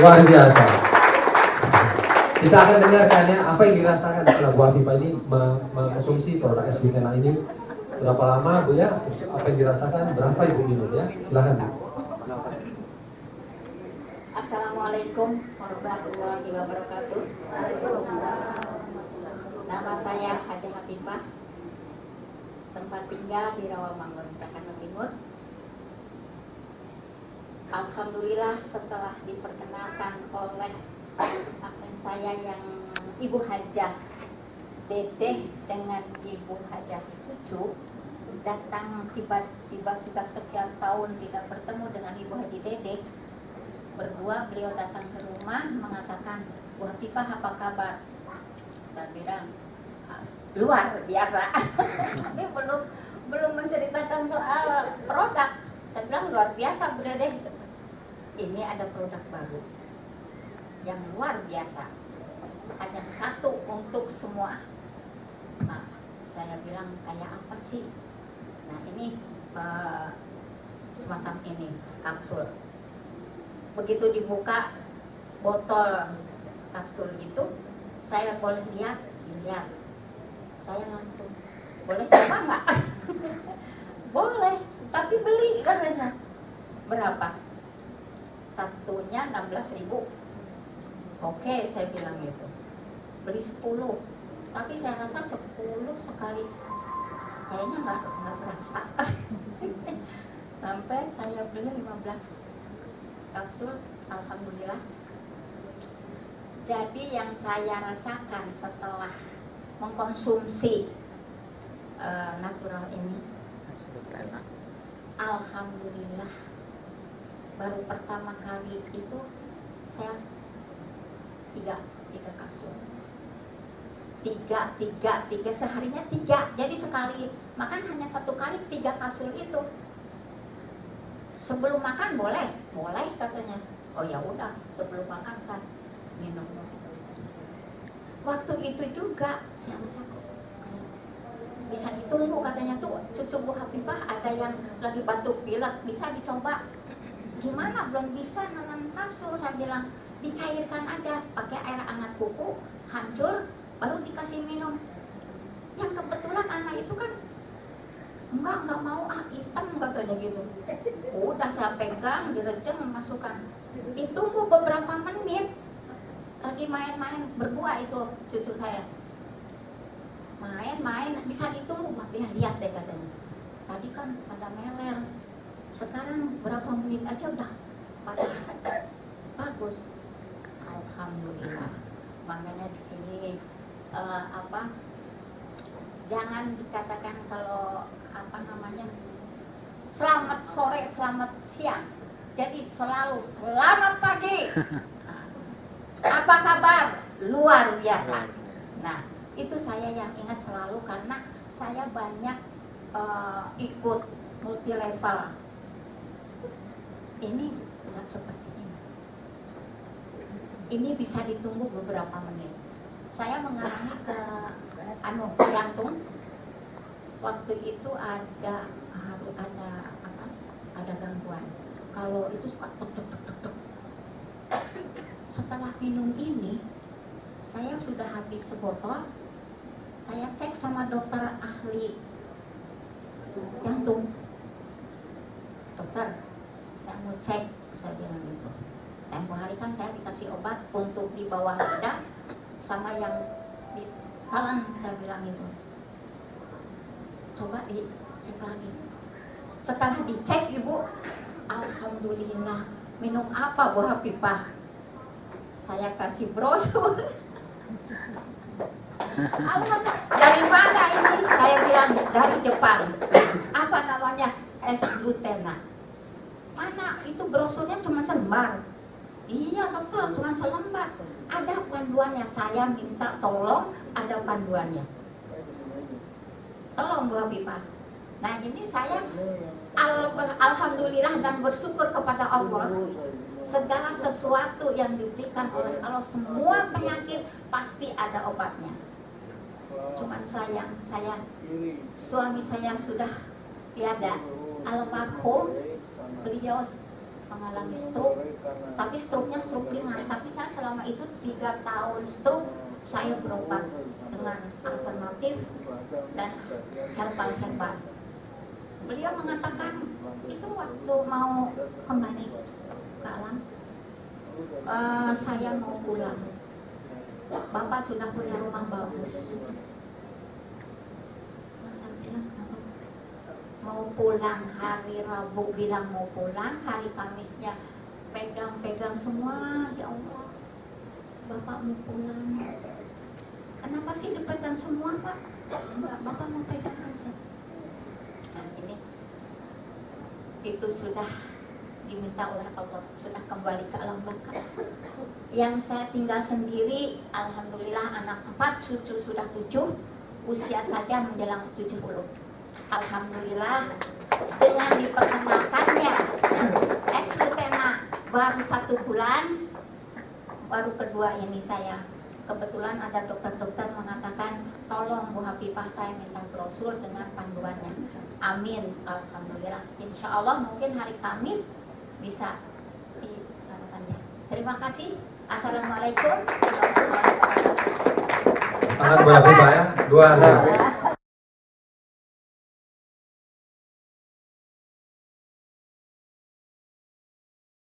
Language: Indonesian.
Luar biasa. Kita akan dengarkan ya, apa yang dirasakan setelah Bu Afifah ini mengkonsumsi produk es Gutena ini. Berapa lama Bu ya? Terus apa yang dirasakan? Berapa Ibu minum ya? Silahkan Bu. Assalamualaikum warahmatullahi wabarakatuh. Nama saya Haja Hafifah. Tempat tinggal di Rawamangun, Jakarta Timur. Alhamdulillah setelah diperkenalkan oleh abang saya yang Ibu Hajah Dedeh dengan Ibu Hajah Cucu datang tiba-tiba sudah sekian tahun tidak bertemu dengan Ibu Haji Dedeh. Berdua beliau datang ke rumah mengatakan, Bu Hafifah apa kabar? Saya bilang luar biasa. Tapi belum menceritakan soal produk. Saya bilang luar biasa Bu Dedeh. Ini ada produk baru yang luar biasa. Hanya satu untuk semua. Nah, saya bilang kayak apa sih? Nah ini semacam ini kapsul. Begitu dibuka botol kapsul itu, saya boleh lihat. Saya langsung, boleh coba nggak? Boleh, tapi beli katanya. Berapa? Satunya 16.000. Oke, saya bilang gitu. Beli 10. Tapi saya rasa 10 sekali kayaknya nggak berasa. Sampai saya beli 15 kapsul, alhamdulillah. Jadi yang saya rasakan setelah mengkonsumsi natural ini, alhamdulillah, baru pertama kali itu saya tiga kapsul, tiga seharinya 3. Jadi sekali makan hanya 1 kali 3 kapsul itu. Sebelum makan boleh katanya. Oh ya udah, sebelum makan saya minum. Waktu itu juga saya rasa kok bisa ditunggu katanya tuh cucu Bu Hafifah ada yang lagi batuk pilek, bisa dicoba. Gimana belum bisa nanam kapsul? Saya bilang dicairkan aja pakai air hangat kuku, hancur, baru dikasih minum. Yang kebetulan anak itu kan enggak mau, hitam katanya gitu. Udah saya pegang, direjeng, masukkan. Ditunggu beberapa menit, lagi main-main berdua itu cucu saya. Main, bisa ditunggu, tapi lihat deh katanya. Tadi kan pada meler, sekarang berapa menit aja udah pada bagus. Alhamdulillah. Makanya di sini jangan dikatakan kalau selamat sore, selamat siang. Jadi selalu selamat pagi. Apa kabar? Luar biasa. Nah, itu saya yang ingat selalu karena saya banyak ikut multi level. Ini bukan seperti ini. Ini bisa ditunggu beberapa menit. Saya mengalami ke jantung. Waktu itu ada gangguan. Kalau itu suka tuk. Setelah minum ini, saya sudah habis sebotol. Saya cek sama dokter ahli jantung. Dokter, saya mau cek, saya bilang gitu. Tempo hari kan saya dikasih obat untuk di bawah lidah sama yang di talan, saya bilang itu. Coba dicek lagi. Setelah dicek Ibu, alhamdulillah. Minum apa Bu Hafifah? Saya kasih brosur. Dari mana ini? Saya bilang dari Jepang. Apa namanya? Es Gutena. Mana itu brosurnya cuma selembar. Iya betul, cuma selembar. Ada panduannya. Saya minta tolong ada panduannya. Tolong Bu Hafifah. Nah ini saya alhamdulillah dan bersyukur kepada Allah. Segala sesuatu yang diberikan oleh Allah, semua penyakit pasti ada obatnya. Cuman sayang, suami saya sudah tiada, almarhum. Beliau mengalami stroke, tapi stroke-nya stroke ringan. Tapi saya selama itu 3 tahun stroke, saya berobat dengan alternatif dan herbal. Beliau mengatakan itu waktu mau kembali ke alam, saya mau pulang. Bapak sudah punya rumah bagus. Saya bilang, mau pulang hari Rabu bilang mau pulang, hari Kamisnya pegang-pegang semua, ya Allah, Bapak mau pulang. Kenapa sih dipegang semua, Pak? Enggak, Bapak mau pegang aja. Nah ini, itu sudah diminta oleh Allah, sudah kembali ke alam baka. Yang saya tinggal sendiri, alhamdulillah anak 4, cucu sudah 7, usia saja menjelang 70. Alhamdulillah dengan diperkenalkannya Lutena baru 1 bulan, baru kedua ini saya. Kebetulan ada dokter-dokter mengatakan, tolong Bu Hafifah saya minta brosur dengan panduannya. Amin, alhamdulillah. Insya Allah mungkin hari Kamis bisa dilakukannya. Terima kasih. Assalamualaikum warahmatullahi wabarakatuh. Tangan Bu Hafifah ya, 2.